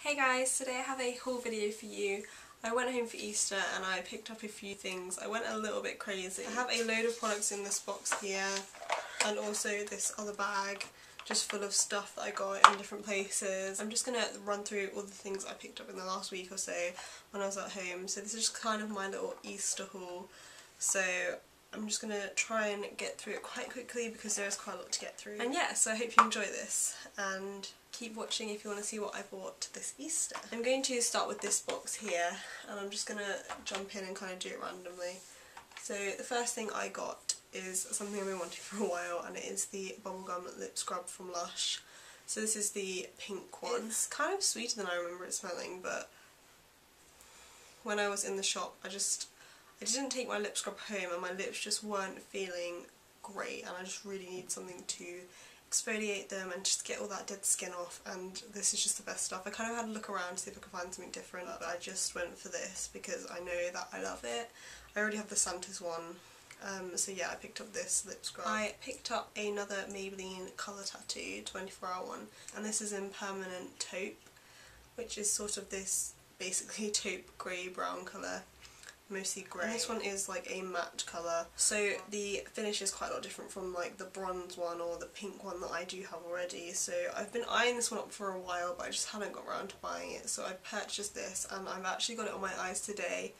Hey guys, today I have a haul video for you. I went home for Easter and I picked up a few things. I went a little bit crazy. I have a load of products in this box here and also this other bag just full of stuff that I got in different places. I'm just going to run through all the things I picked up in the last week or so when I was at home. So this is just kind of my little Easter haul. So I'm just going to try and get through it quite quickly because there is quite a lot to get through. And yeah, so I hope you enjoy this and keep watching if you want to see what I bought this Easter. I'm going to start with this box here and I'm just going to jump in and kind of do it randomly. So the first thing I got is something I've been wanting for a while, and it is the Bubblegum lip scrub from Lush. So this is the pink one. It's kind of sweeter than I remember it smelling, but when I was in the shop I didn't take my lip scrub home and my lips just weren't feeling great, and I just really need something to exfoliate them and just get all that dead skin off, and this is just the best stuff. I kind of had a look around to see if I could find something different, but I just went for this because I know that I love it. I already have the Santa's one, so yeah, I picked up this lip scrub. I picked up another Maybelline Colour Tattoo 24-hour one, and this is in Permanent Taupe, which is sort of this basically taupe grey brown colour. Mostly grey. And this one is like a matte colour, so the finish is quite a lot different from like the bronze one or the pink one that I do have already. So I've been eyeing this one up for a while, but I just hadn't got around to buying it, so I purchased this and I've actually got it on my eyes today,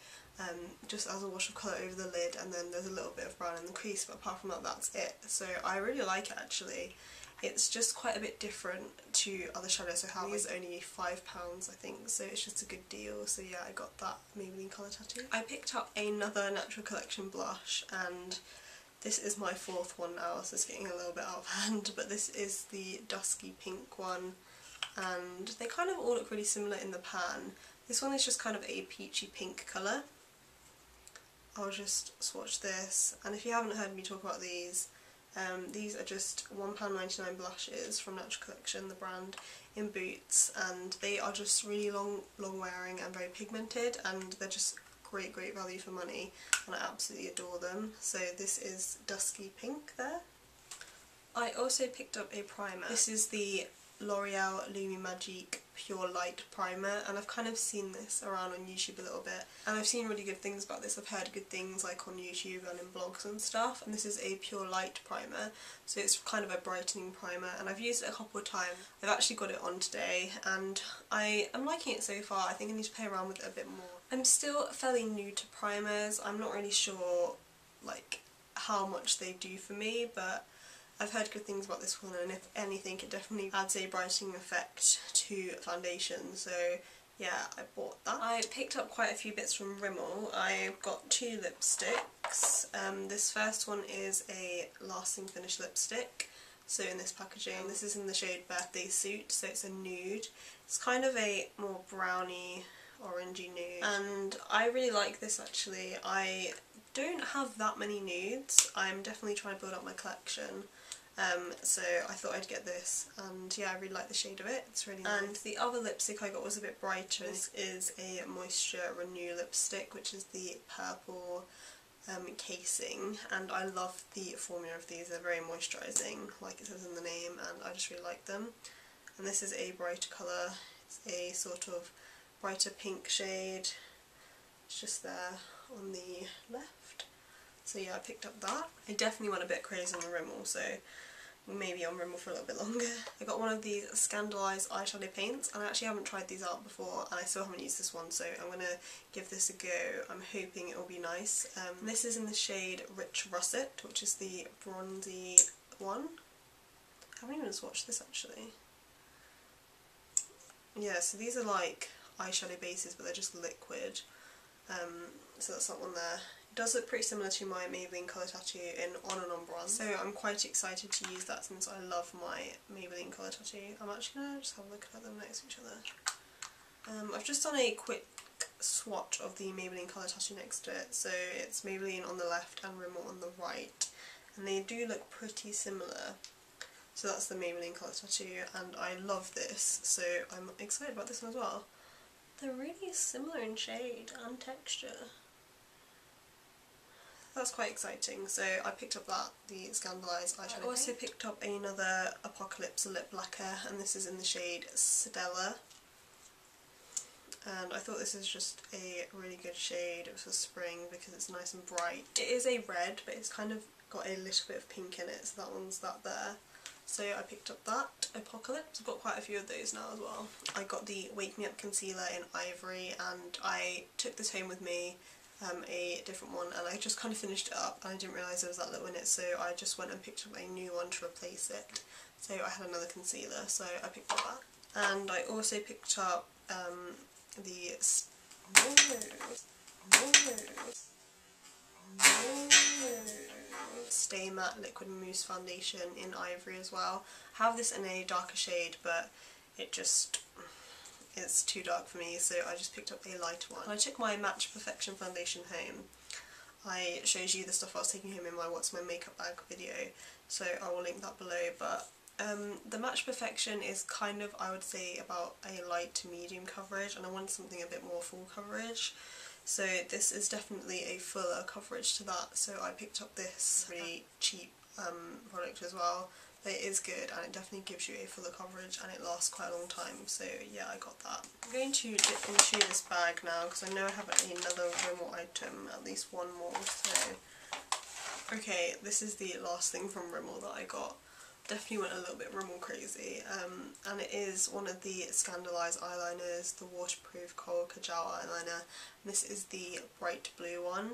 just as a wash of colour over the lid, and then there's a little bit of brown in the crease, but apart from that, that's it. So I really like it actually. It's just quite a bit different to other shadows, so how is only £5 I think, so it's just a good deal. So yeah, I got that Maybelline Colour Tattoo. I picked up another Natural Collection blush, and this is my fourth one now, so it's getting a little bit out of hand, but this is the Dusky pink one, and they kind of all look really similar in the pan. This one is just kind of a peachy pink colour. I'll just swatch this, and if you haven't heard me talk about these are just £1.99 blushes from Natural Collection, the brand, in Boots, and they are just really long wearing and very pigmented, and they're just great value for money, and I absolutely adore them. So this is Dusky Pink there. I also picked up a primer. This is the L'Oreal Lumi Magique Pure Light Primer, and I've kind of seen this around on YouTube a little bit, and I've seen really good things about this. I've heard good things like on YouTube and in blogs and stuff, and this is a Pure Light Primer, so it's kind of a brightening primer, and I've used it a couple of times. I've actually got it on today and I am liking it so far. I think I need to play around with it a bit more. I'm still fairly new to primers. I'm not really sure like how much they do for me, but I've heard good things about this one, and if anything it definitely adds a brightening effect to foundation, so yeah, I bought that. I picked up quite a few bits from Rimmel. I got two lipsticks. This first one is a lasting finish lipstick, so in this packaging. This is in the shade Birthday Suit, so it's a nude. It's kind of a more browny orangey nude, and I really like this actually. I don't have that many nudes. I'm definitely trying to build up my collection. So I thought I'd get this, and yeah, I really like the shade of it. It's really nice. And the other lipstick I got was a bit brighter. This is a Moisture Renew lipstick, which is the purple casing, and I love the formula of these. They're very moisturising, like it says in the name, and I just really like them. And this is a brighter colour. It's a sort of brighter pink shade. It's just there on the left. So yeah, I picked up that. I definitely went a bit crazy on the Rimmel, so maybe on Rimmel for a little bit longer. I got one of these Scandaleyes eyeshadow paints, and I actually haven't tried these out before, and I still haven't used this one, so I'm going to give this a go. I'm hoping it will be nice. This is in the shade Rich Russet, which is the bronzy one. I haven't even swatched this actually. Yeah, so these are like eyeshadow bases, but they're just liquid. So that's that one there. It does look pretty similar to my Maybelline Colour Tattoo in On and On Bronze, so I'm quite excited to use that since I love my Maybelline Colour Tattoo. I'm actually going to just have a look at them next to each other. I've just done a quick swatch of the Maybelline Colour Tattoo next to it, so it's Maybelline on the left and Rimmel on the right, and they do look pretty similar. So that's the Maybelline Colour Tattoo, and I love this, so I'm excited about this one as well. They're really similar in shade and texture. That's quite exciting, so I picked up that, the Scandaleyes eyeshadow. I also picked up another Apocalypse lip lacquer, and this is in the shade Stellar. and I thought this is just a really good shade for spring because it's nice and bright. It is a red, but it's kind of got a little bit of pink in it, so that one's that there. So I picked up that Apocalypse. I've got quite a few of those now as well. I got the Wake Me Up concealer in Ivory, and I took this home with me, a different one, and I just kind of finished it up and I didn't realise there was that little in it, so I just went and picked up a new one to replace it. So I had another concealer, so I picked up that. And I also picked up the Stay Matte Liquid Mousse Foundation in Ivory as well. I have this in a darker shade, but it's too dark for me, so I just picked up a lighter one. When I took my Match Perfection foundation home, I showed you the stuff I was taking home in my What's My Makeup Bag video, so I will link that below. But the Match Perfection is kind of, I would say, about a light to medium coverage, and I wanted something a bit more full coverage. So this is definitely a fuller coverage to that, so I picked up this really cheap product as well. But it is good, and it definitely gives you a fuller coverage, and it lasts quite a long time, so yeah, I got that. I'm going to dip into this bag now because I know I have another Rimmel item, at least one more. So okay, this is the last thing from Rimmel that I got. Definitely went a little bit Rimmel crazy, and it is one of the Scandaleyes eyeliners, the waterproof Coral Kajal eyeliner. And this is the bright blue one,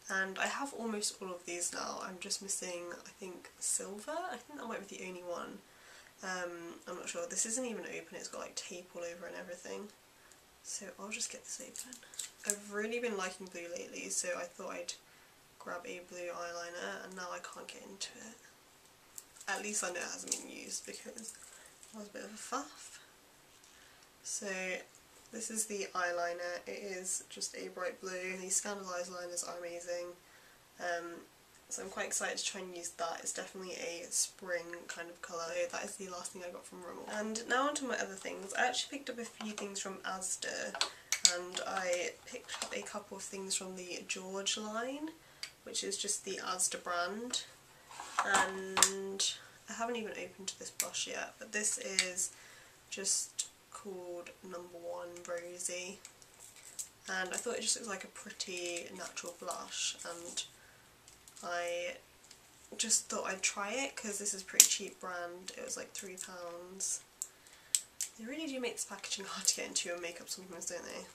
and I have almost all of these now. I'm just missing, I think, silver. I think that might be the only one. I'm not sure. This isn't even open, it's got like tape all over and everything. So I'll just get this open. I've really been liking blue lately, so I thought I'd grab a blue eyeliner, and now I can't get into it. At least I know it hasn't been used because I was a bit of a faff. So this is the eyeliner. It is just a bright blue. These Scandaleyes liners are amazing. So I'm quite excited to try and use that. It's definitely a spring kind of colour. That is the last thing I got from Rimmel. And now onto my other things. I actually picked up a few things from Asda, and I picked up a couple of things from the George line, which is just the Asda brand. And I haven't even opened this blush yet, but this is just called No. 1 Rosy, and I thought it just looks like a pretty natural blush, and I just thought I'd try it because this is a pretty cheap brand. It was like £3. They really do make this packaging hard to get into your makeup sometimes, don't they?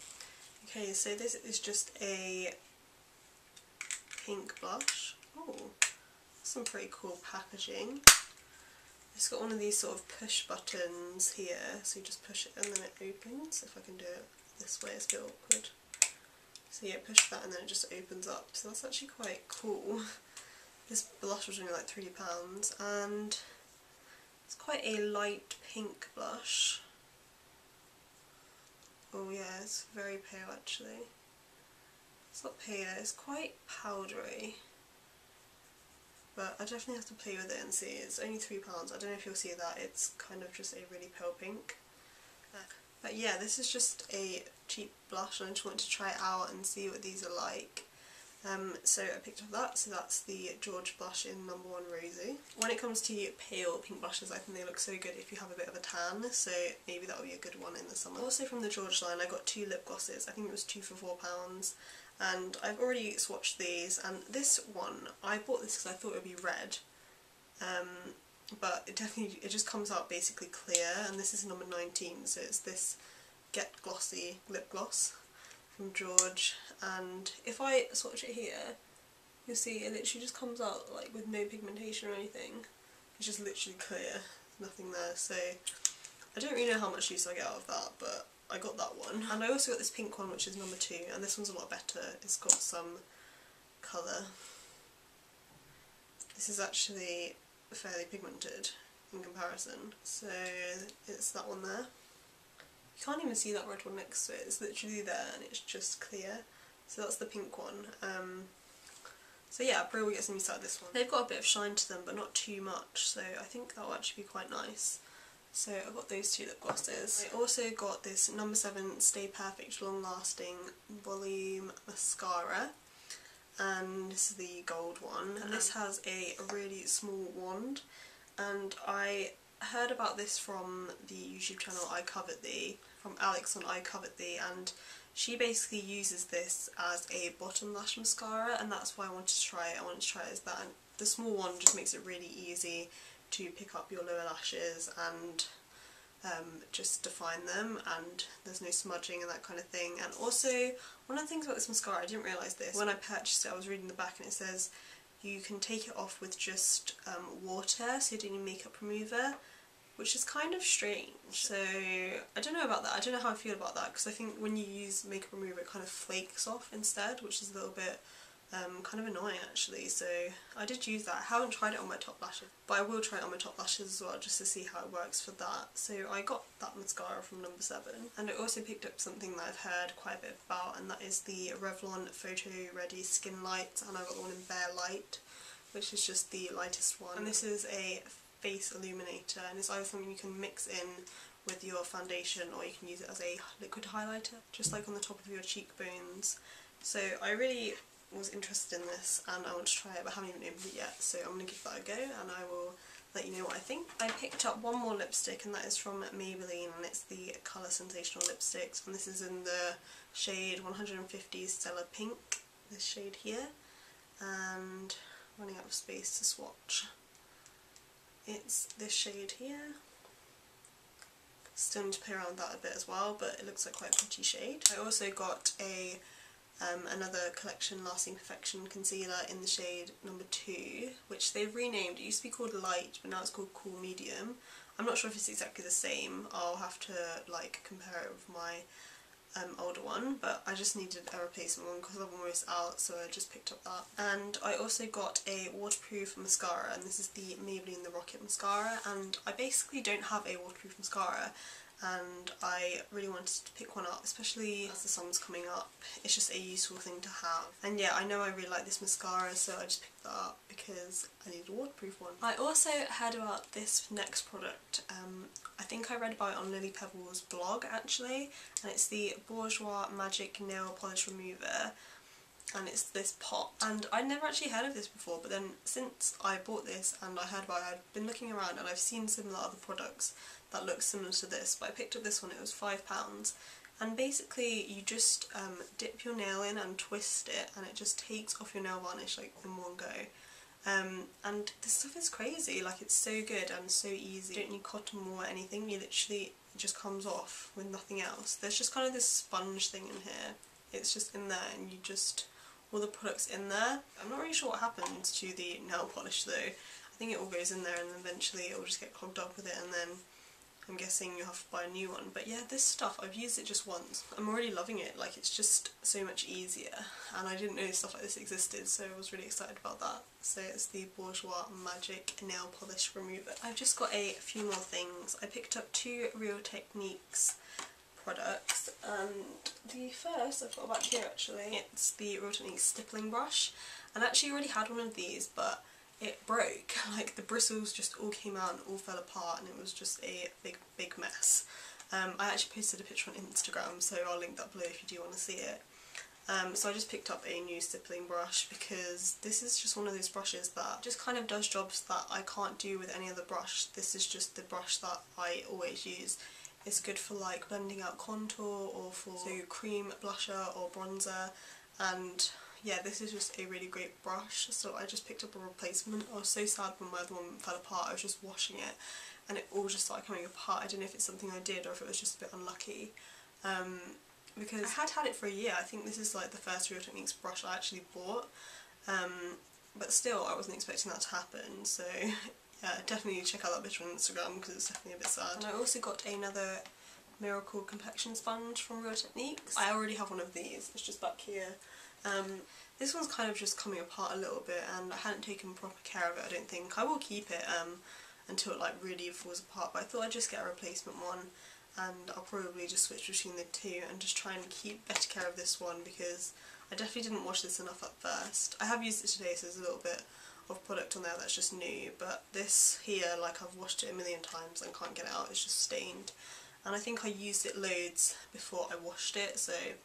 Okay, so this is just a pink blush. Oh, some pretty cool packaging. It's got one of these sort of push buttons here, so you just push it and then it opens. If I can do it this way, it's a bit awkward. So yeah, push that and then it just opens up. So that's actually quite cool. This blush was only like £3, and it's quite a light pink blush. Oh yeah, it's very pale actually. It's not pale, it's quite powdery. But I definitely have to play with it and see. It's only £3. I don't know if you'll see that. It's kind of just a really pale pink. But yeah, this is just a cheap blush, and I just wanted to try it out and see what these are like. So I picked up that. So that's the George blush in No. 1 Rosy. When it comes to pale pink blushes, I think they look so good if you have a bit of a tan. So maybe that would be a good one in the summer. Also from the George line, I got 2 lip glosses. I think it was 2 for £4. And I've already swatched these, and this one, I bought this because I thought it would be red, but it just comes out basically clear, and this is No. 19, so it's this Get Glossy lip gloss from George, and if I swatch it here, you'll see it literally just comes out like with no pigmentation or anything. It's just literally clear, nothing there, so I don't really know how much use I get out of that, but I got that one. And I also got this pink one, which is No. 2, and this one's a lot better. It's got some colour. This is actually fairly pigmented in comparison. So it's that one there. You can't even see that red one next to it. It's literally there and it's just clear. So that's the pink one. So yeah, I'll probably get some use out of this one. They've got a bit of shine to them, but not too much, so I think that will actually be quite nice. So I got those 2 lip glosses. I also got this No. 7 Stay Perfect Long Lasting Volume Mascara, and this is the gold one, and this has a really small wand, and I heard about this from the YouTube channel I Covered Thee, from Alex on I Covered Thee, and she basically uses this as a bottom lash mascara, and that's why I wanted to try it. I wanted to try it as that, and the small one just makes it really easy to pick up your lower lashes and just define them, and there's no smudging and that kind of thing. And also, one of the things about this mascara, I didn't realise this, when I purchased it I was reading the back and it says you can take it off with just water, so you don't need makeup remover, which is kind of strange. So I don't know about that. I don't know how I feel about that, because I think when you use makeup remover it kind of flakes off instead, which is a little bit kind of annoying actually. So I did use that. I haven't tried it on my top lashes, but I will try it on my top lashes as well, just to see how it works for that. So I got that mascara from number 7, and I also picked up something that I've heard quite a bit about, and that is the Revlon Photo Ready Skinlights, and I got the one in Bare Light, which is just the lightest one. And this is a face illuminator, and it's either something you can mix in with your foundation or you can use it as a liquid highlighter, just like on the top of your cheekbones. So I really was interested in this and I want to try it, but I haven't even opened it yet, so I'm going to give that a go and I will let you know what I think. I picked up one more lipstick, and that is from Maybelline, and it's the Colorsensational lipsticks, and this is in the shade 150 Stellar Pink, this shade here, and running out of space to swatch. It's this shade here. Still need to play around with that a bit as well, but it looks like quite a pretty shade. I also got a another Collection Lasting Perfection concealer in the shade number 2, which they've renamed. It used to be called Light, but now it's called Cool Medium. I'm not sure if it's exactly the same. I'll have to like compare it with my older one, but I just needed a replacement one because I'm almost out, so I just picked up that. And I also got a waterproof mascara, and this is the Maybelline The Rocket mascara, and I basically don't have a waterproof mascara, and I really wanted to pick one up, especially as the summer's coming up. It's just a useful thing to have. And yeah, I know I really like this mascara, so I just picked that up because I need a waterproof one. I also heard about this next product. I think I read about it on Lily Pebble's blog actually, and it's the Bourjois Magique Nail Polish Remover, and it's this pot. And I'd never actually heard of this before, but then since I bought this and I heard about it, I've been looking around and I've seen similar other products that look similar to this, but I picked up this one. It was £5, and basically you just dip your nail in and twist it, and it just takes off your nail varnish like in one go. And this stuff is crazy, like it's so good and so easy. You don't need cotton wool or anything, you literally, it just comes off with nothing else. There's just kind of this sponge thing in here, it's just in there, and you just, all the products in there. I'm not really sure what happens to the nail polish though. I think it all goes in there and eventually it will just get clogged up with it, and then I'm guessing you'll have to buy a new one. But yeah, this stuff, I've used it just once. I'm already loving it, like it's just so much easier, and I didn't know stuff like this existed, so I was really excited about that. So it's the Bourjois Magique Nail Polish Remover. I've just got a few more things. I picked up 2 Real Techniques products, and the first I've got back here actually. It's the Real Techniques Stippling brush, and I actually already had one of these, but it broke. Like the bristles just all came out and all fell apart, and it was just a big mess. I actually posted a picture on Instagram, so I'll link that below if you do want to see it. So I just picked up a new stippling brush because this is just one of those brushes that just kind of does jobs that I can't do with any other brush. This is just the brush that I always use. It's good for like blending out contour or for cream blusher or bronzer, and yeah, this is just a really great brush, so I just picked up a replacement. I was so sad when my other one fell apart. I was just washing it and it all just started coming apart. I don't know if it's something I did or if it was just a bit unlucky, because I had it for a year. I think this is like the first Real Techniques brush I actually bought, but still I wasn't expecting that to happen, so yeah, definitely check out that picture on Instagram because it's definitely a bit sad. And I also got another Miracle Complexion sponge from Real Techniques. I already have one of these, it's just back here. This one's kind of just coming apart a little bit, and I hadn't taken proper care of it, I don't think. I will keep it until it like really falls apart, but I thought I'd just get a replacement one, and I'll probably just switch between the two and just try and keep better care of this one because I definitely didn't wash this enough at first. I have used it today, so there's a little bit of product on there that's just new, but this here, like I've washed it a million times and can't get it out, it's just stained. And I think I used it loads before I washed it, so it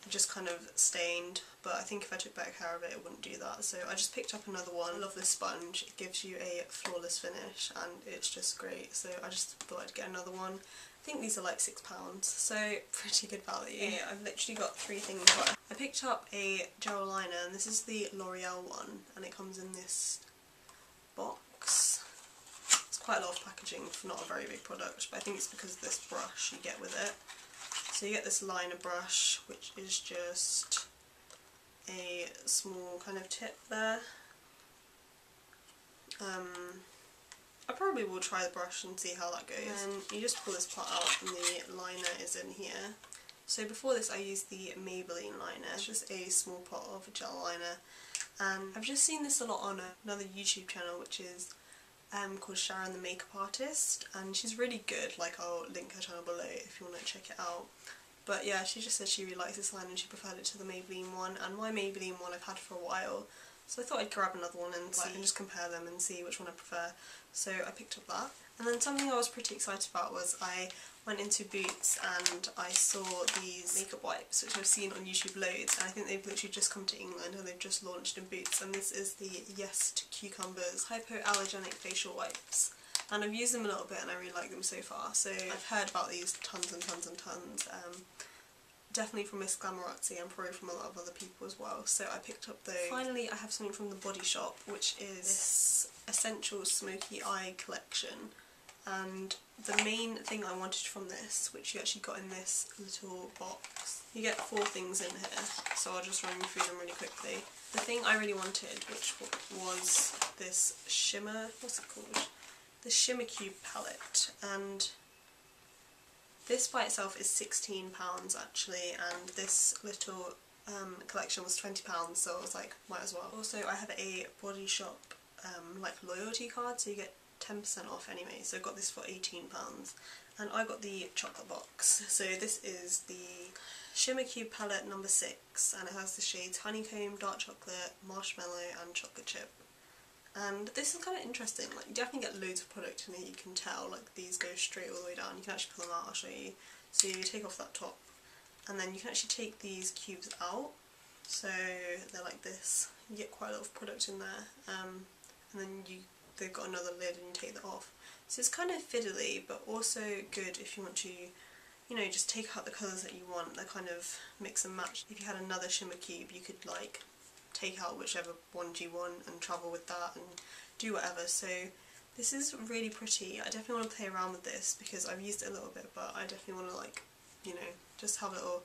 just kind of stained, but I think if I took better care of it, it wouldn't do that. So I just picked up another one. I love this sponge, it gives you a flawless finish and it's just great, so I just thought I'd get another one. think these are like £6, so pretty good value. Yeah, I've literally got 3 things worth. I picked up a gel liner, and this is the L'Oreal one, and it comes in this box. It's quite a lot of packaging for not a very big product, but I think it's because of this brush you get with it. So you get this liner brush, which is just a small kind of tip there. I probably will try the brush and see how that goes. And you just pull this part out and the liner is in here. So before this I used the Maybelline liner, it's just a small pot of gel liner, and I've just seen this a lot on another YouTube channel which is called Sharon the Makeup Artist, and she's really good. Like, I'll link her channel below if you want to check it out. But yeah, she just said she really likes this liner and she preferred it to the Maybelline one, and my Maybelline one I've had for a while, so I thought I'd grab another one and see, and just compare them and see which one I prefer. So I picked up that. And then something I was pretty excited about was I went into Boots and I saw these makeup wipes, which I've seen on YouTube loads, and I think they've literally just come to England and they've just launched in Boots, and this is the Yes to Cucumbers Hypoallergenic Facial Wipes. And I've used them a little bit and I really like them so far, so I've heard about these tons and tons and tons. Definitely from Miss Glamorazzi and probably from a lot of other people as well, so I picked up those. Finally I have something from the Body Shop, which is this Essential Smoky Eye collection, and the main thing I wanted from this, which you actually got in this little box, you get 4 things in here, so I'll just run you through them really quickly. The thing I really wanted, which was this shimmer, what's it called? The Shimmer Cube palette, and this by itself is £16 actually, and this little collection was £20, so I was like, might as well. Also I have a Body Shop like loyalty card, so you get 10% off anyway, so I got this for £18, and I got the chocolate box. So this is the Shimmer Cube palette number 6, and it has the shades Honeycomb, Dark Chocolate, Marshmallow and Chocolate Chip. And this is kind of interesting, like you definitely get loads of product in it, you can tell, like these go straight all the way down, you can actually pull them out, I'll show you. So you take off that top, and then you can actually take these cubes out, so they're like this, you get quite a lot of product in there, and then they've got another lid and you take that off. So it's kind of fiddly, but also good if you want to, you know, just take out the colours that you want, they're kind of mix and match. If you had another shimmer cube you could like take out whichever one you want and travel with that and do whatever. So this is really pretty. I definitely want to play around with this because I've used it a little bit, but I definitely want to, like, you know, just have a little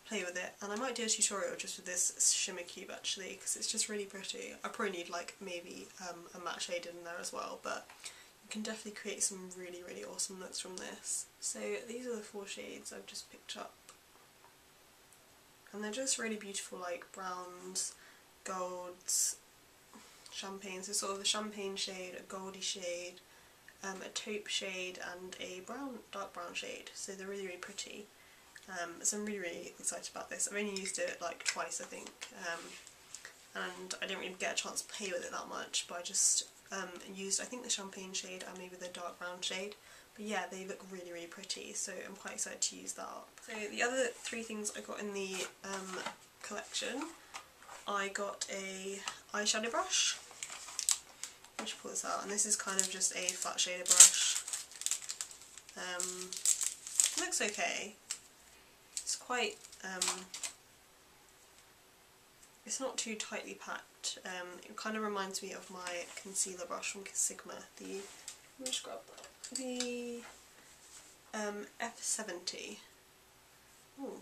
play with it. And I might do a tutorial just with this shimmer cube actually, because it's just really pretty. I probably need like maybe a matte shade in there as well, but you can definitely create some really, really awesome looks from this. So these are the 4 shades I've just picked up, and they're just really beautiful, like browns, golds, champagne, so sort of a champagne shade, a goldy shade, a taupe shade and a brown, dark brown shade, so they're really, really pretty. So I'm really, really excited about this. I've only used it like twice I think, and I didn't really get a chance to play with it that much, but I just used I think the champagne shade and maybe the dark brown shade, but yeah, they look really, really pretty, so I'm quite excited to use that up. So the other 3 things I got in the collection, I got a eyeshadow brush. Let me just pull this out, and this is kind of just a flat shader brush. It looks okay. It's quite, it's not too tightly packed. It kind of reminds me of my concealer brush from Sigma. Let me just grab that. The F70. Ooh.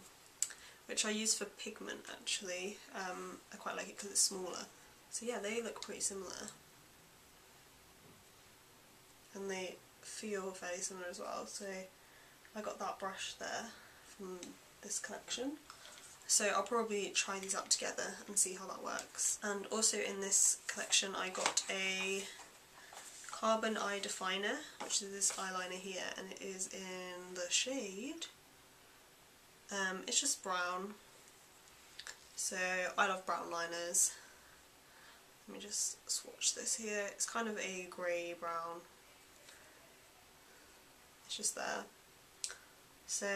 Which I use for pigment actually. I quite like it because it's smaller. So yeah, they look pretty similar. And they feel fairly similar as well. So I got that brush there from this collection. So I'll probably try these out together and see how that works. And also in this collection I got a Carbon Eye Definer, which is this eyeliner here, and it is in the shade, it's just brown, so I love brown liners. Let me just swatch this here. It's kind of a grey brown, it's just there. So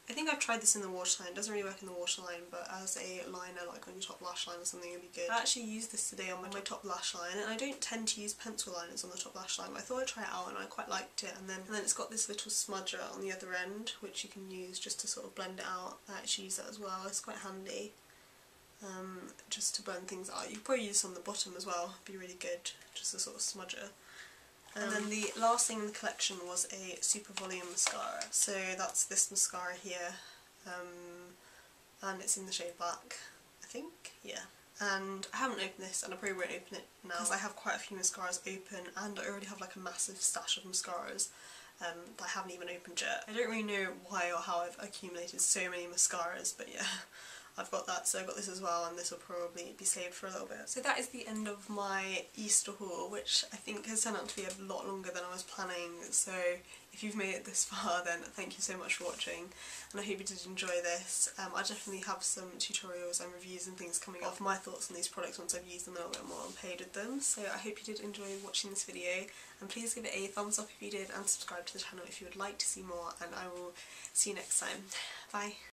I think think I've tried this in the waterline. It doesn't really work in the waterline, but as a liner, like on your top lash line or something, would be good. I actually used this today on my top lash line, and I don't tend to use pencil liners on the top lash line, but I thought I'd try it out and I quite liked it. And then it's got this little smudger on the other end, which you can use just to sort of blend it out. I actually use that as well. It's quite handy. Just to blend things out. You could probably use this on the bottom as well, it'd be really good, just a sort of smudger. And then the last thing in the collection was a super volume mascara. So that's this mascara here, and it's in the shade black, I think, yeah. And I haven't opened this, and I probably won't open it now because I have quite a few mascaras open, and I already have like a massive stash of mascaras that I haven't even opened yet. I don't really know why or how I've accumulated so many mascaras, but yeah. I've got that, so I've got this as well, and this will probably be saved for a little bit. So that is the end of my Easter haul, which I think has turned out to be a lot longer than I was planning, so if you've made it this far then thank you so much for watching, and I hope you did enjoy this. I definitely have some tutorials and reviews and things coming up, my thoughts on these products once I've used them a little bit more and played with them, so I hope you did enjoy watching this video, and please give it a thumbs up if you did, and subscribe to the channel if you would like to see more, and I will see you next time. Bye!